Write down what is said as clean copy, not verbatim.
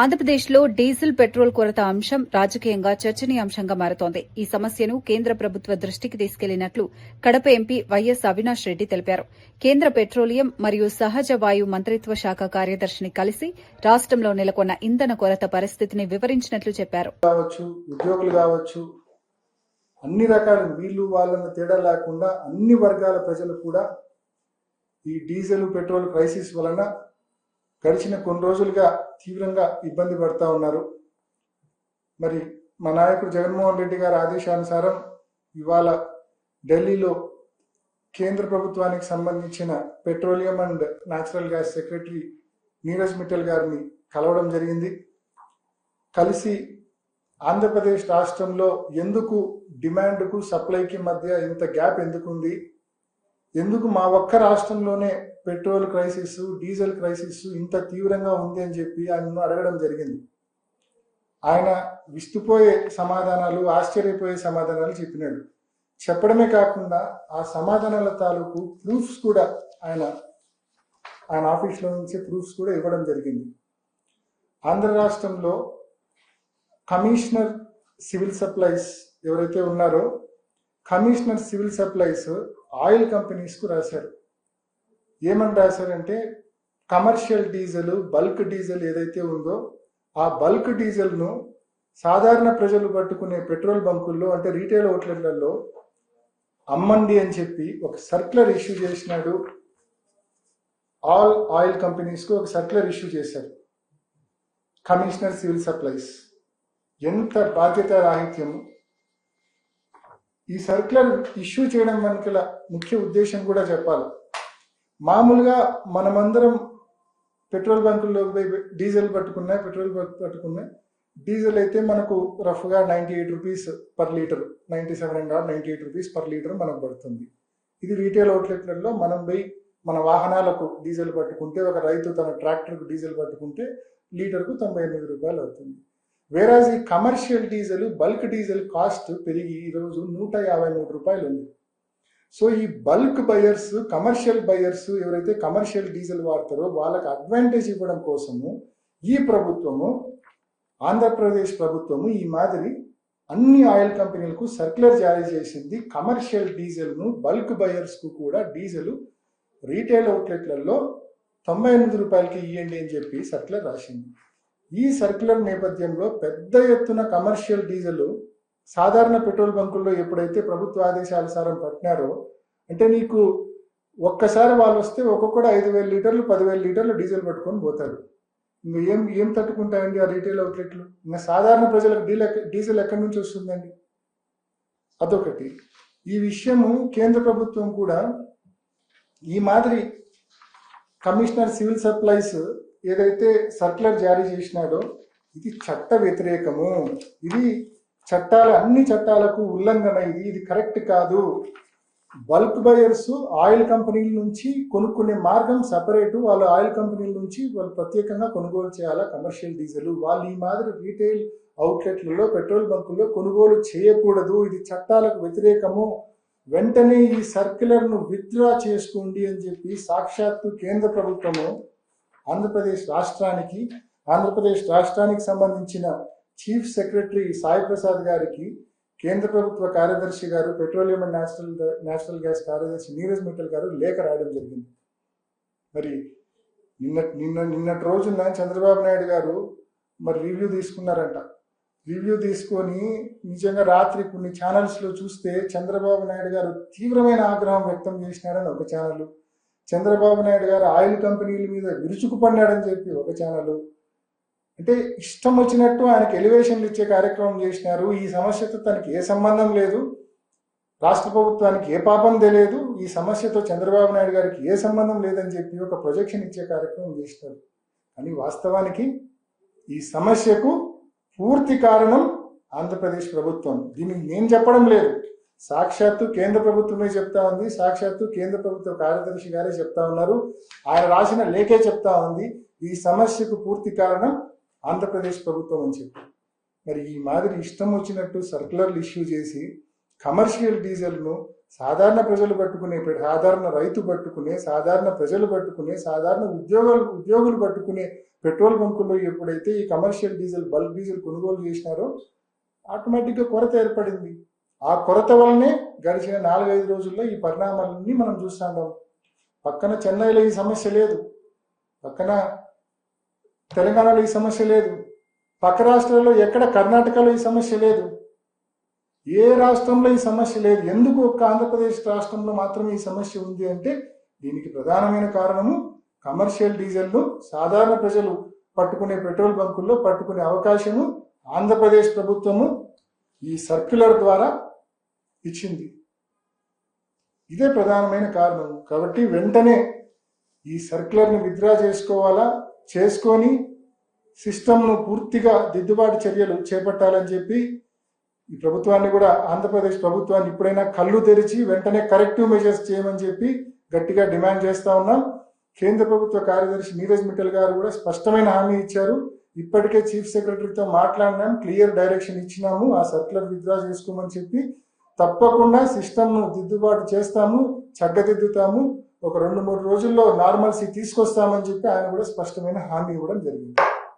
ఆంధ్రప్రదేశ్లో diesel petrol కొరత అంశం రాజకీయంగా చర్చనీయాంశంగా మారుతోంది. ఈ సమస్యను కేంద్ర ప్రభుత్వ దృష్టికి తీసుకెళ్లినట్లు కడప ఎంపీ వైఎస్ అవినాష్ రెడ్డి తెలిపారు. కేంద్ర పెట్రోలియం మరియు సహజ వాయు మంత్రిత్వ శాఖ కార్యదర్శిని కలిసి రాష్టంలో నెలకొన్న ఇంధన కొరత పరిస్థితిని వివరించినట్లు చెప్పారు. అన్ని రకాల వీళ్ళు వాళ్ళన్న తేడా లేకుండా అన్ని వర్గాల ప్రజలు కూడా ఈ డీజిల్ పెట్రోల్ క్రైసిస్ వలన గడిచిన కొన్ని రోజులుగా తీవ్రంగా ఇబ్బంది పడతా ఉన్నారు. మరి మా నాయకుడు జగన్మోహన్ రెడ్డి గారి ఆదేశానుసారం ఇవాళ ఢిల్లీలో కేంద్ర ప్రభుత్వానికి సంబంధించిన petroleum and natural gas secretary Neeraj Mittal గారిని కలవడం జరిగింది. కలిసి ఆంధ్రప్రదేశ్ రాష్ట్రంలో ఎందుకు డిమాండ్కు సప్లైకి మధ్య ఇంత గ్యాప్ ఎందుకుంది, ఎందుకు మా ఒక్క రాష్ట్రంలోనే పెట్రోల్ క్రైసిస్ డీజిల్ క్రైసిస్ ఇంత తీవ్రంగా ఉంది అని చెప్పి ఆయనను అడగడం జరిగింది. ఆయన విస్తుపోయే సమాధానాలు, ఆశ్చర్యపోయే సమాధానాలు చెప్పినాడు. చెప్పడమే కాకుండా ఆ సమాధానాల తాలూకు ప్రూఫ్స్ కూడా ఆయన ఆఫీస్లో నుంచి ప్రూఫ్స్ కూడా ఇవ్వడం జరిగింది. ఆంధ్ర రాష్ట్రంలో కమిషనర్ సివిల్ సప్లైస్ ఎవరైతే ఉన్నారో కమిషనర్ సివిల్ సప్లైస్ ఆయిల్ కంపెనీస్కు రాశారు. ఏమని రాశారంటే కమర్షియల్ డీజిల్, బల్క్ డీజిల్ ఏదైతే ఉందో ఆ బల్క్ డీజిల్ను సాధారణ ప్రజలు పట్టుకునే పెట్రోల్ బంకుల్లో అంటే రీటైల్ అవుట్లెట్లలో అమ్మండి అని చెప్పి ఒక సర్క్యులర్ ఇష్యూ చేసినాడు. ఆల్ ఆయిల్ కంపెనీస్కు ఒక సర్క్యులర్ ఇష్యూ చేశారు కమిషనర్ సివిల్ సప్లైస్. ఎంత బాధ్యత రాహిత్యము! ఈ సర్క్యులర్ ఇష్యూ చేయడం వెనుకల ముఖ్య ఉద్దేశం కూడా చెప్పాలి. మామూలుగా మనమందరం పెట్రోల్ బంకుల్లో డీజిల్ పట్టుకున్నా, పెట్రోల్ పట్టుకున్నా డీజిల్ అయితే మనకు రఫ్గా 98 rupees per litre, 97 or 98 rupees per litre మనకు పడుతుంది. ఇది రీటైల్ అవుట్లెట్లలో మనం పోయి మన వాహనాలకు డీజిల్ పట్టుకుంటే, ఒక రైతు తన ట్రాక్టర్కు డీజిల్ పట్టుకుంటే లీటర్కు 98 రూపాయలు అవుతుంది. వేరాజ్ ఈ commercial diesel, bulk diesel cost పెరిగి ఈరోజు 153 రూపాయలు ఉంది. సో ఈ బల్క్ బయర్స్, కమర్షియల్ బయర్స్ ఎవరైతే కమర్షియల్ డీజిల్ వాడతారో వాళ్ళకి అడ్వాంటేజ్ ఇవ్వడం కోసము ఈ ప్రభుత్వము, ఆంధ్రప్రదేశ్ ప్రభుత్వము ఈ మాదిరి అన్ని ఆయిల్ కంపెనీలకు సర్క్యులర్ జారీ చేసింది. కమర్షియల్ డీజిల్ను బల్క్ బయర్స్కు కూడా డీజిల్ రీటైల్ అవుట్లెట్లలో 98 రూపాయలకి ఇవ్వండి అని చెప్పి సర్క్యులర్ రాసింది. ఈ సర్క్యులర్ నేపథ్యంలో పెద్ద ఎత్తున కమర్షియల్ డీజిల్ సాధారణ పెట్రోల్ బంకుల్లో ఎప్పుడైతే ప్రభుత్వ ఆదేశానుసారం పట్టినారో, అంటే నీకు ఒక్కసారి వాళ్ళు వస్తే ఒక్కొక్కడు 5,000 లీటర్లు 10,000 లీటర్లు డీజిల్ పట్టుకొని పోతాడు. ఇంకా ఏం తట్టుకుంటాయండి ఆ రీటైల్ అవుట్లెట్లు? ఇంకా సాధారణ ప్రజలకు డీజిల్ ఎక్కడి నుంచి వస్తుందండి? అదొకటి. ఈ విషయము కేంద్ర ప్రభుత్వం కూడా ఈ మాదిరి కమిషనర్ సివిల్ సప్లైస్ ఏదైతే సర్క్యులర్ జారీ చేసినాడో ఇది చట్ట వ్యతిరేకము, ఇది అన్ని చట్టాలకు ఉల్లంఘన, ఇది కరెక్ట్ కాదు. బల్క్ బయర్స్ ఆయిల్ కంపెనీల నుంచి కొనుక్కునే మార్గం సపరేటు, వాళ్ళు ఆయిల్ కంపెనీల నుంచి వాళ్ళు ప్రత్యేకంగా కొనుగోలు చేయాలా కమర్షియల్ డీజిల్. వాళ్ళు ఈ మాదిరి రీటైల్ అవుట్లెట్లలో పెట్రోల్ బంకుల్లో కొనుగోలు చేయకూడదు, ఇది చట్టాలకు వ్యతిరేకము, వెంటనే ఈ సర్క్యులర్ను విత్డ్రా చేసుకోండి అని చెప్పి సాక్షాత్తు కేంద్ర ప్రభుత్వము ఆంధ్రప్రదేశ్ రాష్ట్రానికి సంబంధించిన చీఫ్ సెక్రటరీ సాయి ప్రసాద్ గారికి, కేంద్ర ప్రభుత్వ కార్యదర్శి గారు, పెట్రోలియం అండ్ న్యాచురల్ గ్యాస్ కార్యదర్శి నీరజ్ మిట్టల్ గారు లేఖ రాయడం జరిగింది. మరి నిన్నటి రోజున చంద్రబాబు నాయుడు గారు మరి రివ్యూ తీసుకున్నారంట. రివ్యూ తీసుకొని నిజంగా రాత్రి కొన్ని ఛానల్స్లో చూస్తే చంద్రబాబు నాయుడు గారు తీవ్రమైన ఆగ్రహం వ్యక్తం చేసినాడని ఒక ఛానల్, చంద్రబాబు నాయుడు గారు ఆయిల్ కంపెనీల మీద విరుచుకుపడినాడని చెప్పి ఒక ఛానల్. అంటే ఇష్టం వచ్చినట్టు ఆయనకు ఎలివేషన్లు ఇచ్చే కార్యక్రమం చేసినారు. ఈ సమస్యతో తనకి ఏ సంబంధం లేదు, రాష్ట్ర ప్రభుత్వానికి ఏ పాపం తెలియదు, ఈ సమస్యతో చంద్రబాబు నాయుడు గారికి ఏ సంబంధం లేదని చెప్పి ఒక ప్రొజెక్షన్ ఇచ్చే కార్యక్రమం చేసినారు. కానీ వాస్తవానికి ఈ సమస్యకు పూర్తి కారణం ఆంధ్రప్రదేశ్ ప్రభుత్వం. దీన్ని నేను చెప్పడం లేదు, సాక్షాత్తు కేంద్ర ప్రభుత్వమే చెప్తా ఉంది, సాక్షాత్తు కేంద్ర ప్రభుత్వ కార్యదర్శి గారే చెప్తా ఉన్నారు, ఆయన రాసిన లేఖే చెప్తా ఉంది ఈ సమస్యకు పూర్తి కారణం ఆంధ్రప్రదేశ్ ప్రభుత్వం అని చెప్పి. మరి ఈ మాదిరి ఇష్టం వచ్చినట్టు సర్క్యులర్లు ఇష్యూ చేసి కమర్షియల్ డీజిల్ను సాధారణ ప్రజలు పట్టుకునే, సాధారణ రైతు పట్టుకునే, సాధారణ ప్రజలు పట్టుకునే, సాధారణ ఉద్యోగులు పట్టుకునే పెట్రోల్ బంకుల్లో ఎప్పుడైతే ఈ కమర్షియల్ డీజిల్ బల్క్ డీజిల్ కొనుగోలు చేసినారో ఆటోమేటిక్గా కొరత ఏర్పడింది. ఆ కొరత వల్లనే గడిచిన 4-5 రోజుల్లో ఈ పరిణామాలన్నీ మనం చూస్తున్నాం. పక్కన చెన్నైలో ఈ సమస్య లేదు, పక్కన తెలంగాణలో ఈ సమస్య లేదు, పక్క రాష్ట్రాల్లో ఎక్కడ కర్ణాటకలో ఈ సమస్య లేదు, ఏ రాష్ట్రంలో ఈ సమస్య లేదు. ఎందుకు ఒక్క ఆంధ్రప్రదేశ్ రాష్ట్రంలో మాత్రమే ఈ సమస్య ఉంది అంటే దీనికి ప్రధానమైన కారణము కమర్షియల్ డీజిల్ను సాధారణ ప్రజలు పట్టుకునే పెట్రోల్ బంకుల్లో పట్టుకునే అవకాశము ఆంధ్రప్రదేశ్ ప్రభుత్వము ఈ సర్క్యులర్ ద్వారా ఇచ్చింది. ఇదే ప్రధానమైన కారణం. కాబట్టి వెంటనే ఈ సర్క్యులర్ని విత్డ్రా చేసుకోవాలా, చేసుకొని సిస్టమ్ను పూర్తిగా దిద్దుబాటు చర్యలు చేపట్టాలని చెప్పి ఈ ప్రభుత్వాన్ని కూడా, ఆంధ్రప్రదేశ్ ప్రభుత్వాన్ని ఇప్పుడైనా కళ్ళు తెరిచి వెంటనే కరెక్టివ్ మెజర్స్ చేయమని చెప్పి గట్టిగా డిమాండ్ చేస్తా ఉన్నాం. కేంద్ర ప్రభుత్వ కార్యదర్శి నీరజ్ మిట్టల్ గారు కూడా స్పష్టమైన హామీ ఇచ్చారు. ఇప్పటికే చీఫ్ సెక్రటరీతో మాట్లాడినాం, క్లియర్ డైరెక్షన్ ఇచ్చినాము, ఆ సర్క్యులర్ విత్డ్రా చేసుకోమని చెప్పి. తప్పకుండా సిస్టమ్ను దిద్దుబాటు చేస్తాము, చక్కదిద్దుతాము, ఒక 2-3 రోజుల్లో నార్మల్సీ తీసుకొస్తామని చెప్పి ఆయన కూడా స్పష్టమైన హామీ ఇవ్వడం జరిగింది.